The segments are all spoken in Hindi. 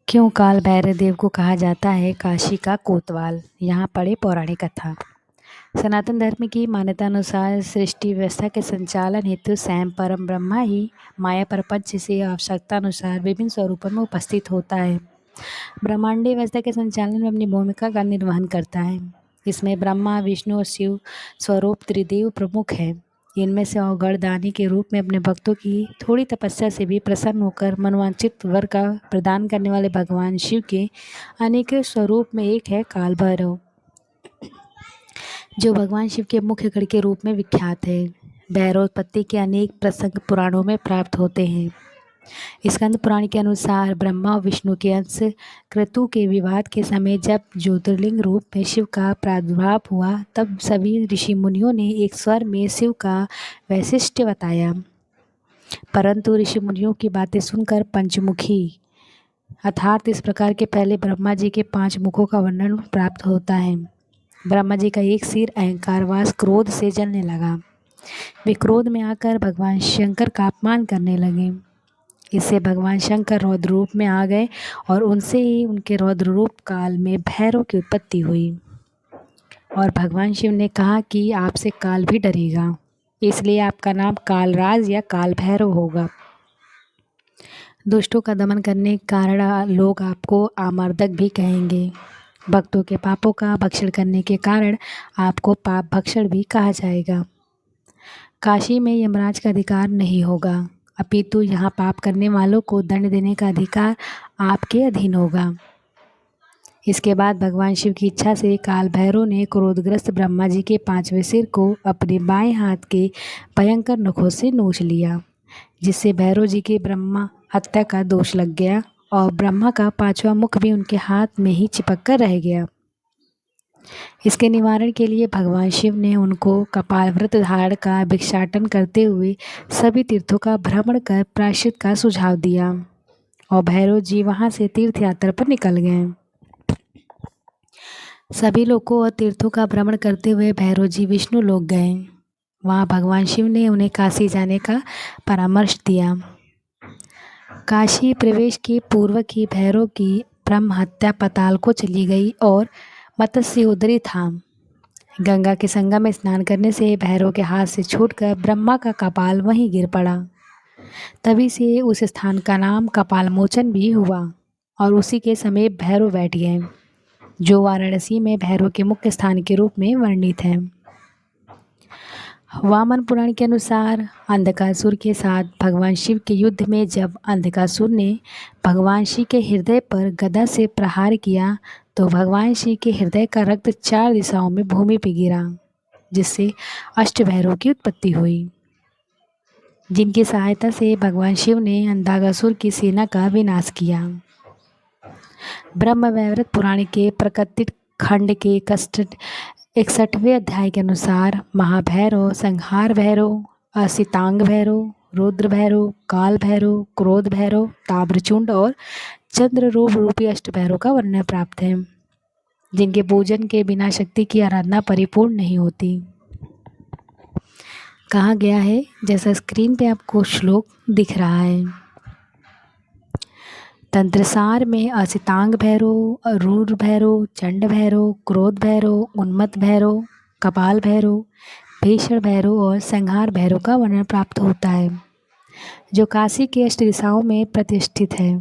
क्यों काल भैरव देव को कहा जाता है काशी का कोतवाल। यहाँ पढ़े पौराणिक कथा। सनातन धर्म की मान्यता अनुसार सृष्टि व्यवस्था के संचालन हेतु स्वयं परम ब्रह्मा ही माया प्रपंच से आवश्यकता अनुसार विभिन्न स्वरूपों में उपस्थित होता है। ब्रह्मांडीय व्यवस्था के संचालन में अपनी भूमिका का निर्वहन करता है। इसमें ब्रह्मा, विष्णु और शिव स्वरूप त्रिदेव प्रमुख हैं। इनमें से अवगढ़ दानी के रूप में अपने भक्तों की थोड़ी तपस्या से भी प्रसन्न होकर मनोवांछित वर का प्रदान करने वाले भगवान शिव के अनेक स्वरूप में एक है काल भैरव, जो भगवान शिव के मुख्य गढ़ के रूप में विख्यात है। भैरवोत्पत्ति के अनेक प्रसंग पुराणों में प्राप्त होते हैं। स्कंद पुराण के अनुसार ब्रह्मा और विष्णु के अंश क्रतु के विवाद के समय जब ज्योतिर्लिंग रूप में शिव का प्रादुर्भाव हुआ, तब सभी ऋषि मुनियों ने एक स्वर में शिव का वैशिष्ट्य बताया। परंतु ऋषि मुनियों की बातें सुनकर पंचमुखी अर्थात इस प्रकार के पहले ब्रह्मा जी के 5 मुखों का वर्णन प्राप्त होता है। ब्रह्मा जी का एक सिर अहंकारवास क्रोध से जलने लगा। वे क्रोध में आकर भगवान शंकर का अपमान करने लगे। इससे भगवान शंकर रौद्र रूप में आ गए और उनसे ही उनके रौद्र रूप काल में भैरव की उत्पत्ति हुई। और भगवान शिव ने कहा कि आपसे काल भी डरेगा, इसलिए आपका नाम कालराज या काल भैरव होगा। दुष्टों का दमन करने के कारण लोग आपको आमर्दक भी कहेंगे। भक्तों के पापों का भक्षण करने के कारण आपको पाप भक्षण भी कहा जाएगा। काशी में यमराज का अधिकार नहीं होगा, अपितु यहाँ पाप करने वालों को दंड देने का अधिकार आपके अधीन होगा। इसके बाद भगवान शिव की इच्छा से काल भैरव ने क्रोधग्रस्त ब्रह्मा जी के 5वें सिर को अपने बाएं हाथ के भयंकर नखों से नोच लिया, जिससे भैरव जी के ब्रह्मा हत्या का दोष लग गया और ब्रह्मा का 5वां मुख भी उनके हाथ में ही चिपक कर रह गया। इसके निवारण के लिए भगवान शिव ने उनको कपाल व्रत धारण का भिक्षाटन करते हुए सभी तीर्थों का भ्रमण कर प्रायश्चित का सुझाव दिया और भैरव जी वहां से तीर्थ यात्रा पर निकल गए। सभी लोगों और तीर्थों का भ्रमण करते हुए भैरव जी विष्णु लोक गए। वहां भगवान शिव ने उन्हें काशी जाने का परामर्श दिया। काशी प्रवेश के पूर्व ही भैरव की ब्रह्म हत्या पाताल को चली गई और मत्स्य उदरी था। गंगा के संगम में स्नान करने से भैरव के हाथ से छूटकर ब्रह्मा का कपाल वहीं गिर पड़ा। तभी से उस स्थान का नाम कपाल मोचन भी हुआ और उसी के समीप भैरव बैठ गए, जो वाराणसी में भैरव के मुख्य स्थान के रूप में वर्णित है। वामन पुराण के अनुसार अंधकासुर के साथ भगवान शिव के युद्ध में जब अंधकासुर ने भगवान शिव के हृदय पर गदा से प्रहार किया, तो भगवान शिव के हृदय का रक्त 4 दिशाओं में भूमि पर गिरा, जिससे अष्टभैरव की उत्पत्ति हुई, जिनकी सहायता से भगवान शिव ने अंधकासुर की सेना का विनाश किया। ब्रह्म वैवर्त पुराण के प्रकटित खंड के 61वें अध्याय के अनुसार महाभैरव, संहार भैरव, असितांग भैरव, रुद्र भैरव, काल भैरव, क्रोध भैरव, ताम्रचूंड और चंद्र रूप रूपी अष्टभैरव का वर्णन प्राप्त है, जिनके पूजन के बिना शक्ति की आराधना परिपूर्ण नहीं होती। कहा गया है, जैसा स्क्रीन पे आपको श्लोक दिख रहा है। तंत्रसार में असितांग भैरव, रुद्र भैरव, चंड भैरव, क्रोध भैरव, उन्मत्त भैरव, कपाल भैरव, भीषण भैरव और संहार भैरव का वर्णन प्राप्त होता है, जो काशी के 8 दिशाओं में प्रतिष्ठित है।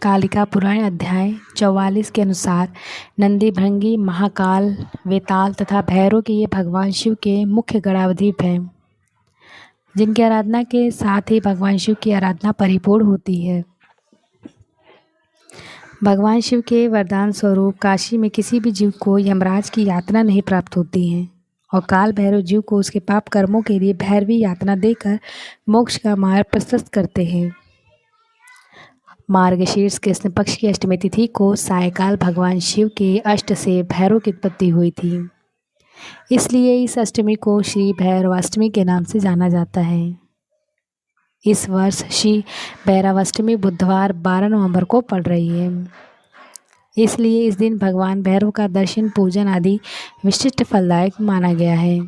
कालिका पुराण अध्याय 44 के अनुसार नंदी, भृंगी, महाकाल, वेताल तथा भैरव के ये भगवान शिव के मुख्य गणावधिप हैं, जिनकी आराधना के साथ ही भगवान शिव की आराधना परिपूर्ण होती है। भगवान शिव के वरदान स्वरूप काशी में किसी भी जीव को यमराज की यातना नहीं प्राप्त होती है और काल भैरव जीव को उसके पाप कर्मों के लिए भैरवी यातना देकर मोक्ष का मार्ग प्रशस्त करते हैं। मार्गशीर्ष कृष्ण पक्ष की अष्टमी तिथि को सायकाल भगवान शिव के अष्ट से भैरव की उत्पत्ति हुई थी, इसलिए इस अष्टमी को श्री भैरवाष्टमी के नाम से जाना जाता है। इस वर्ष श्री भैरवाष्टमी बुधवार 12 नवंबर को पड़ रही है, इसलिए इस दिन भगवान भैरव का दर्शन, पूजन आदि विशिष्ट फलदायक माना गया है।